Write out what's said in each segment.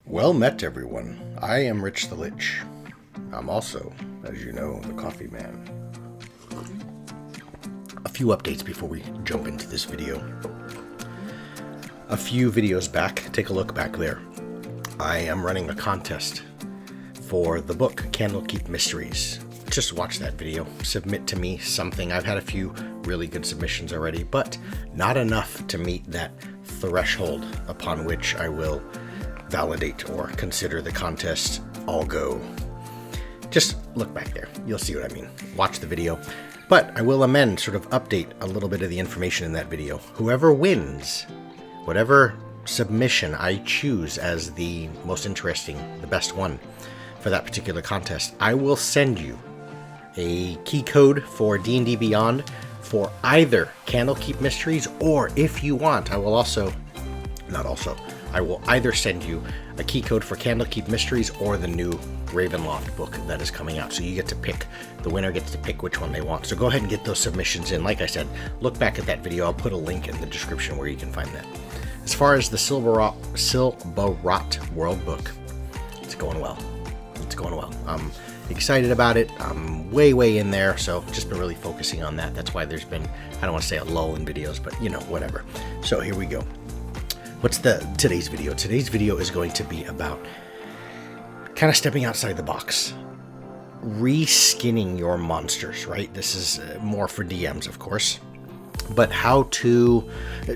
Well met, everyone. I am Rich the Lich. I'm also, as you know, the Coffee Man. A few updates before we jump into this video. A few videos back, take a look back there. I am running a contest for the book Candlekeep Mysteries. Just watch that video. Submit to me something. I've had a few really good submissions already, but not enough to meet that threshold upon which I will validate or consider the contest all go. Just look back there. You'll see what I mean. Watch the video. But I will amend, sort of update a little bit of the information in that video. Whoever wins, whatever submission I choose as the most interesting, the best one for that particular contest, I will send you a key code for D&D Beyond for either Candlekeep Mysteries, or if you want, I will either send you a key code for Candlekeep Mysteries or the new Ravenloft book that is coming out. So you get to pick, the winner gets to pick which one they want. So go ahead and get those submissions in. Like I said, look back at that video. I'll put a link in the description where you can find that. As far as the Silberrot World book, it's going well. It's going well. I'm excited about it. I'm way in there, so just been really focusing on that. That's why there's been, I don't want to say a lull in videos, but you know, whatever. So here we go. What's today's video? Today's video is going to be about kind of stepping outside the box, reskinning your monsters, right? This is more for DMs, of course, but how to,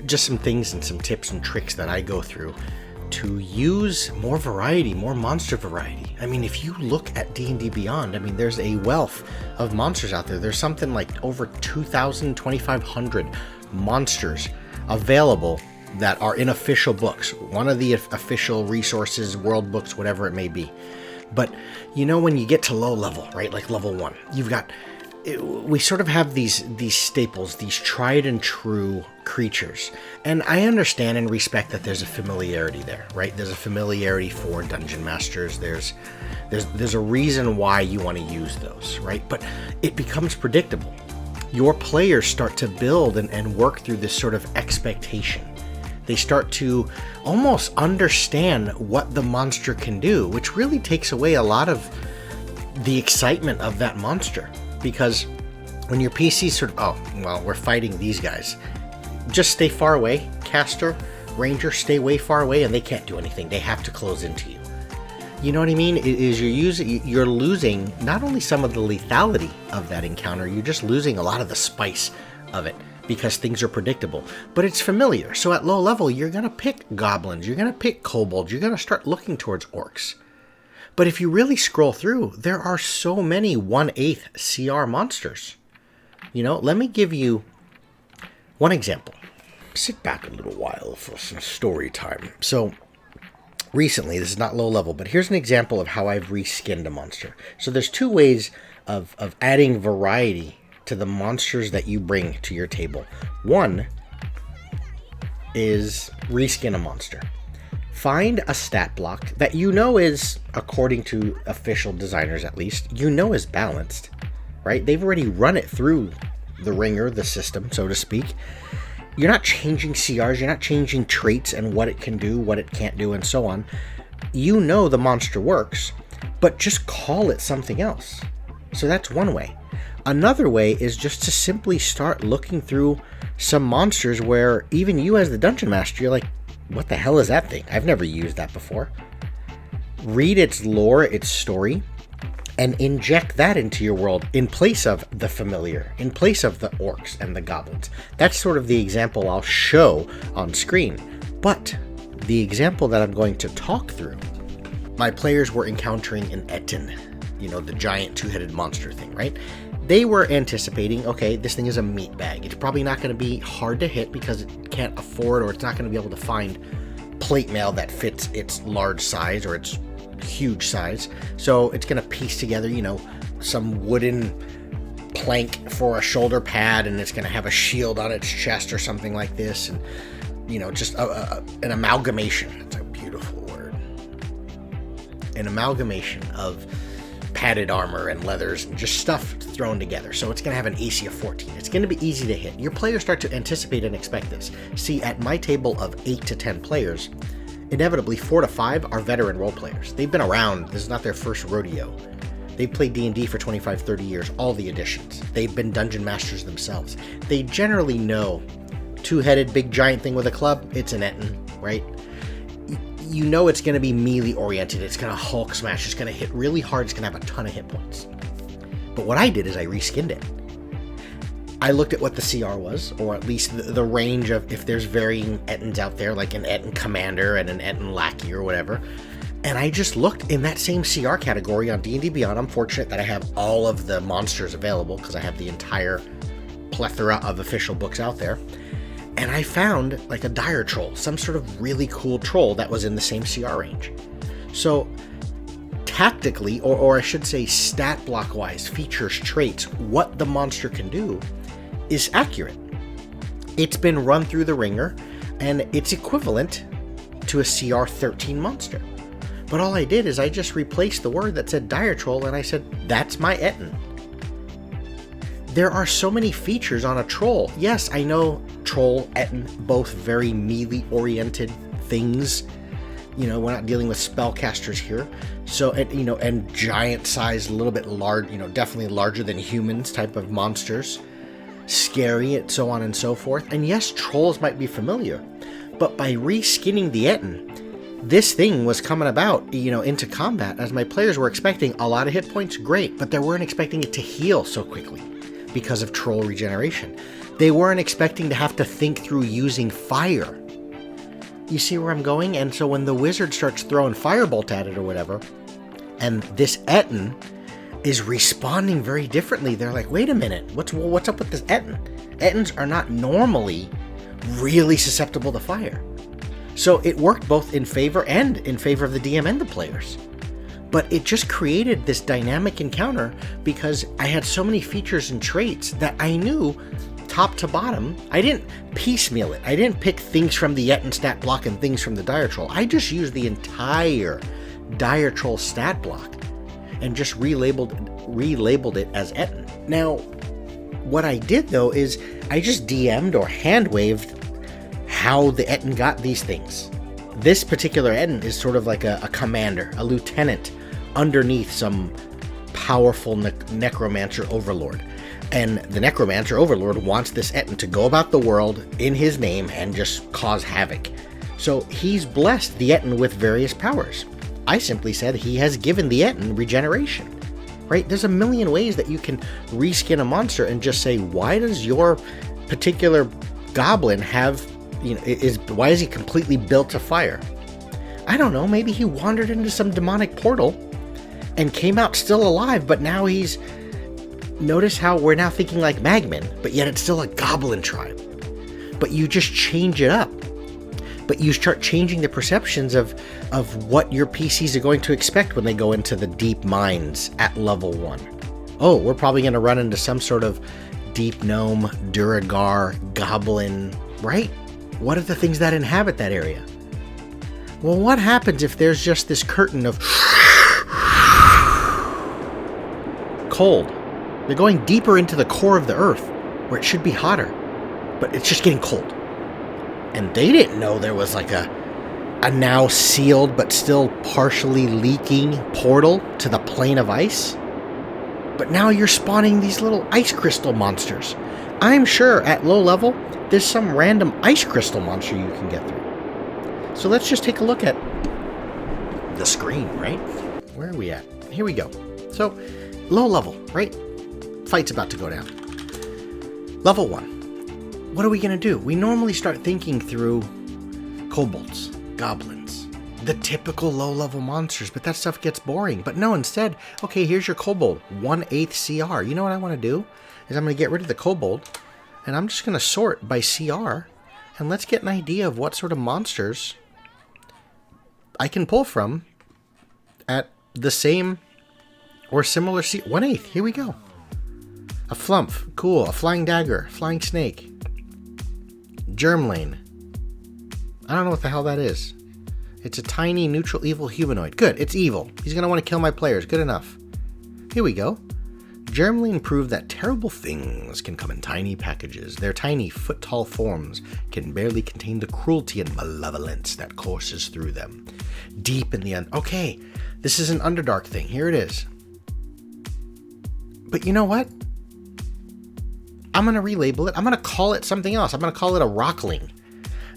just some things and some tips and tricks that I go through to use more variety, more monster variety. I mean, if you look at D&D Beyond, I mean, there's a wealth of monsters out there. There's something like over 2,000, 2,500 monsters available that are in official books, one of the official resources, world books, whatever it may be. But you know, when you get to low level, right, like level 1, you've got, we sort of have these staples, these tried and true creatures. And I understand and respect that there's a familiarity there, right? There's a familiarity for dungeon masters. There's a reason why you want to use those, right? But it becomes predictable. Your players start to build and work through this sort of expectation. They start to almost understand what the monster can do, which really takes away a lot of the excitement of that monster. Because when your PC sort of, oh, well, we're fighting these guys, just stay far away. Caster, Ranger, stay way far away, and they can't do anything. They have to close into you. You know what I mean? You're losing not only some of the lethality of that encounter, you're just losing a lot of the spice of it, because things are predictable, but it's familiar. So at low level, you're going to pick goblins, you're going to pick kobolds, you're going to start looking towards orcs. But if you really scroll through, there are so many 1/8 CR monsters. You know, let me give you one example. Sit back a little while for some story time. So recently, this is not low level, but here's an example of how I've reskinned a monster. So there's two ways of adding variety to the monsters that you bring to your table. One is reskin a monster. Find a stat block that you know is, according to official designers at least, you know is balanced, right? They've already run it through the ringer, the system, so to speak. You're not changing CRs, you're not changing traits and what it can do, what it can't do, and so on. You know the monster works, but just call it something else. So that's one way. Another way is just to simply start looking through some monsters where even you as the dungeon master, you're like, what the hell is that thing? I've never used that before. Read its lore, its story, and inject that into your world in place of the familiar, in place of the orcs and the goblins. That's sort of the example I'll show on screen. But the example that I'm going to talk through, my players were encountering an Etten, you know, the giant two-headed monster thing, right? They were anticipating, okay, this thing is a meat bag. It's probably not going to be hard to hit because it can't afford, or it's not going to be able to find plate mail that fits its large size or its huge size. So it's going to piece together, you know, some wooden plank for a shoulder pad, and it's going to have a shield on its chest or something like this. And, you know, just an amalgamation. It's a beautiful word. An amalgamation of padded armor and leathers and just stuff thrown together. So it's going to have an AC of 14. It's going to be easy to hit. Your players start to anticipate and expect this. See, at my table of 8 to 10 players, inevitably 4 to 5 are veteran role players. They've been around. This is not their first rodeo. They've played D&D for 25, 30 years, all the editions. They've been dungeon masters themselves. They generally know two-headed big giant thing with a club, it's an Ettin, right? You know it's going to be melee oriented. It's going to Hulk smash. It's going to hit really hard. It's going to have a ton of hit points. But what I did is I reskinned it. I looked at what the CR was, or at least the range of if there's varying Ettins out there, like an Ettin Commander and an Ettin Lackey or whatever. And I just looked in that same CR category on D&D Beyond. I'm fortunate that I have all of the monsters available because I have the entire plethora of official books out there. And I found like a dire troll, some sort of really cool troll that was in the same CR range. So tactically, or I should say stat block wise, features, traits, what the monster can do is accurate. It's been run through the ringer and it's equivalent to a CR 13 monster. But all I did is I just replaced the word that said dire troll and I said, that's my Ettin. There are so many features on a troll. Yes, I know troll, Ettin, both very melee-oriented things. You know, we're not dealing with spellcasters here. So, and giant-sized, a little bit large, definitely larger than humans type of monsters. Scary, and so on and so forth. And yes, trolls might be familiar. But by reskinning the Ettin, this thing was coming about, into combat as my players were expecting a lot of hit points, great, but they weren't expecting it to heal so quickly because of troll regeneration. They weren't expecting to have to think through using fire. You see where I'm going? And so when the wizard starts throwing firebolt at it or whatever, and this Ettin is responding very differently, they're like, wait a minute, what's up with this Ettin? Ettins are not normally really susceptible to fire. So it worked both in favor of the DM and the players. But it just created this dynamic encounter because I had so many features and traits that I knew top to bottom. I didn't piecemeal it. I didn't pick things from the Ettin stat block and things from the dire troll. I just used the entire dire troll stat block and just relabeled it as Ettin. Now, what I did though is I just DM'd or hand waved how the Ettin got these things. This particular Ettin is sort of like a commander, a lieutenant underneath some powerful necromancer overlord. And the necromancer overlord wants this Ettin to go about the world in his name and just cause havoc. So he's blessed the Ettin with various powers. I simply said he has given the Ettin regeneration. Right? There's a million ways that you can reskin a monster and just say, why does your particular goblin have, why is he completely built to fire? I don't know, maybe he wandered into some demonic portal and came out still alive, but now notice how we're now thinking like Magman, but yet it's still a goblin tribe. But you just change it up. But you start changing the perceptions of what your PCs are going to expect when they go into the deep mines at level 1. Oh, we're probably going to run into some sort of deep gnome, Duragar, goblin, right? What are the things that inhabit that area? Well, what happens if there's just this curtain of cold? They're going deeper into the core of the earth, where it should be hotter, but it's just getting cold. And they didn't know there was like a now sealed but still partially leaking portal to the plane of ice. But now you're spawning these little ice crystal monsters. I'm sure at low level, there's some random ice crystal monster you can get through. So let's just take a look at the screen, right? Where are we at? Here we go. So, low level, right? Fight's about to go down. Level 1. What are we going to do? We normally start thinking through kobolds, goblins, the typical low-level monsters, but that stuff gets boring. But no, instead, okay, here's your kobold, 1/8 CR. You know what I want to do? Is I'm going to get rid of the kobold, and I'm just going to sort by CR, and let's get an idea of what sort of monsters I can pull from at the same or similar 1/8. Here we go. A Flumph, cool. A Flying Dagger, Flying Snake. Germlane. I don't know what the hell that is. It's a tiny neutral evil humanoid. Good, it's evil. He's going to want to kill my players. Good enough. Here we go. Germline proved that terrible things can come in tiny packages. Their tiny, foot-tall forms can barely contain the cruelty and malevolence that courses through them. Deep in the okay, this is an Underdark thing. Here it is. But you know what? I'm going to relabel it. I'm going to call it something else. I'm going to call it a rockling.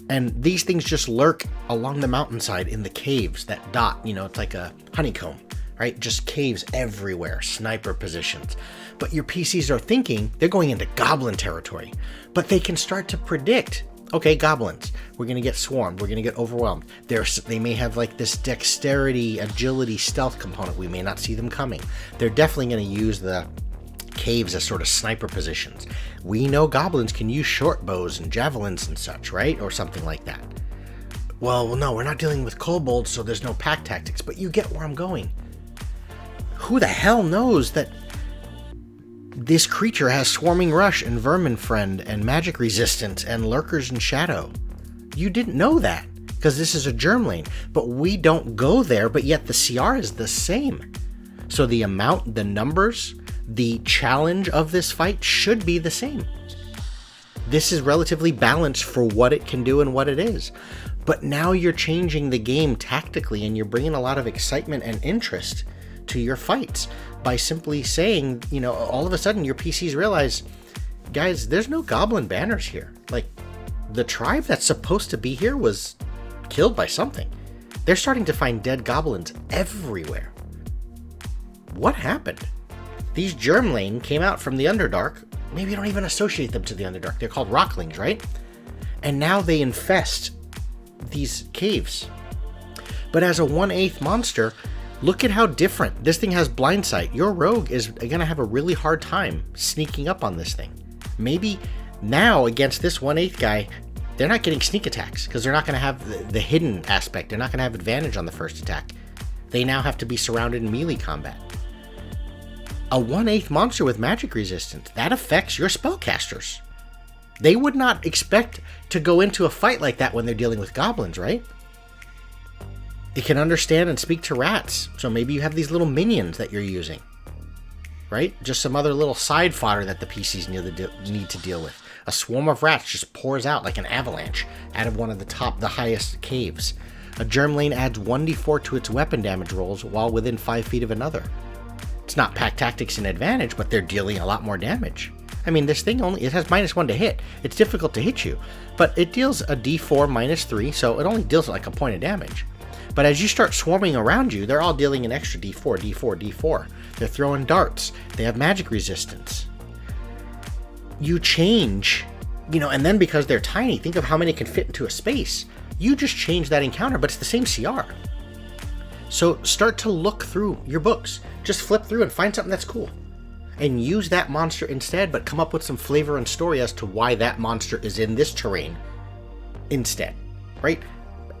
And these things just lurk along the mountainside in the caves that dot, it's like a honeycomb, right? Just caves everywhere, sniper positions. But your PCs are thinking they're going into goblin territory. But they can start to predict, okay, goblins, we're going to get swarmed, we're going to get overwhelmed. They may have like this dexterity, agility, stealth component. We may not see them coming. They're definitely going to use the caves as sort of sniper positions. We know goblins can use short bows and javelins and such, right? Or something like that. Well, no, we're not dealing with kobolds, so there's no pack tactics, but you get where I'm going. Who the hell knows that this creature has swarming rush and vermin friend and magic resistance and lurkers and shadow? You didn't know that because this is a Germline, but we don't go there, but yet the CR is the same. So the amount, the numbers, the challenge of this fight should be the same. This is relatively balanced for what it can do and what it is. But now you're changing the game tactically and you're bringing a lot of excitement and interest to your fights by simply saying, all of a sudden your PCs realize, guys, there's no goblin banners here. Like, the tribe that's supposed to be here was killed by something. They're starting to find dead goblins everywhere. What happened? These Germline came out from the Underdark. Maybe you don't even associate them to the Underdark. They're called Rocklings, right? And now they infest these caves. But as a 1/8 monster, look at how different. This thing has blind sight. Your rogue is going to have a really hard time sneaking up on this thing. Maybe now against this 1/8 guy, they're not getting sneak attacks because they're not going to have the hidden aspect. They're not going to have advantage on the first attack. They now have to be surrounded in melee combat. A 1/8 monster with magic resistance, that affects your spellcasters. They would not expect to go into a fight like that when they're dealing with goblins, right? It can understand and speak to rats, so maybe you have these little minions that you're using, right? Just some other little side fodder that the PCs need to deal with. A swarm of rats just pours out like an avalanche out of one of the highest caves. A Germline adds 1d4 to its weapon damage rolls while within 5 feet of another. It's not pack tactics and advantage, but they're dealing a lot more damage. I mean, this thing it has -1 to hit. It's difficult to hit you, but it deals a d4 -3, so it only deals like a point of damage. But as you start swarming around you, they're all dealing an extra d4, d4, d4. They're throwing darts. They have magic resistance. You change, and then because they're tiny, think of how many can fit into a space. You just change that encounter, but it's the same CR. So start to look through your books. Just flip through and find something that's cool. And use that monster instead, but come up with some flavor and story as to why that monster is in this terrain instead, right?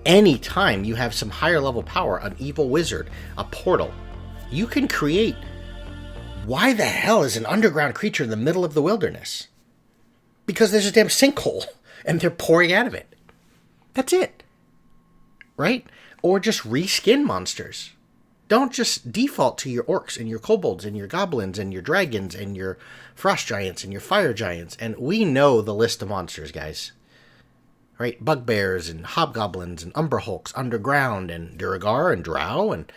Anytime you have some higher level power, an evil wizard, a portal, you can create, why the hell is an underground creature in the middle of the wilderness? Because there's a damn sinkhole and they're pouring out of it. That's it, right? Or just reskin monsters. Don't just default to your orcs and your kobolds and your goblins and your dragons and your frost giants and your fire giants. And we know the list of monsters, guys. Right? Bugbears and hobgoblins and umberhulks underground and Duergar and drow, and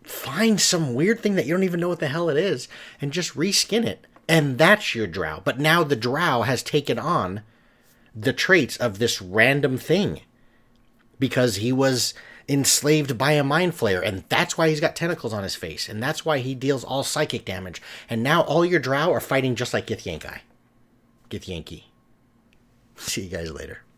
find some weird thing that you don't even know what the hell it is and just reskin it. And that's your drow. But now the drow has taken on the traits of this random thing because he was enslaved by a mind flayer, and that's why he's got tentacles on his face, and that's why he deals all psychic damage. And now all your drow are fighting just like Githyanki. See you guys later.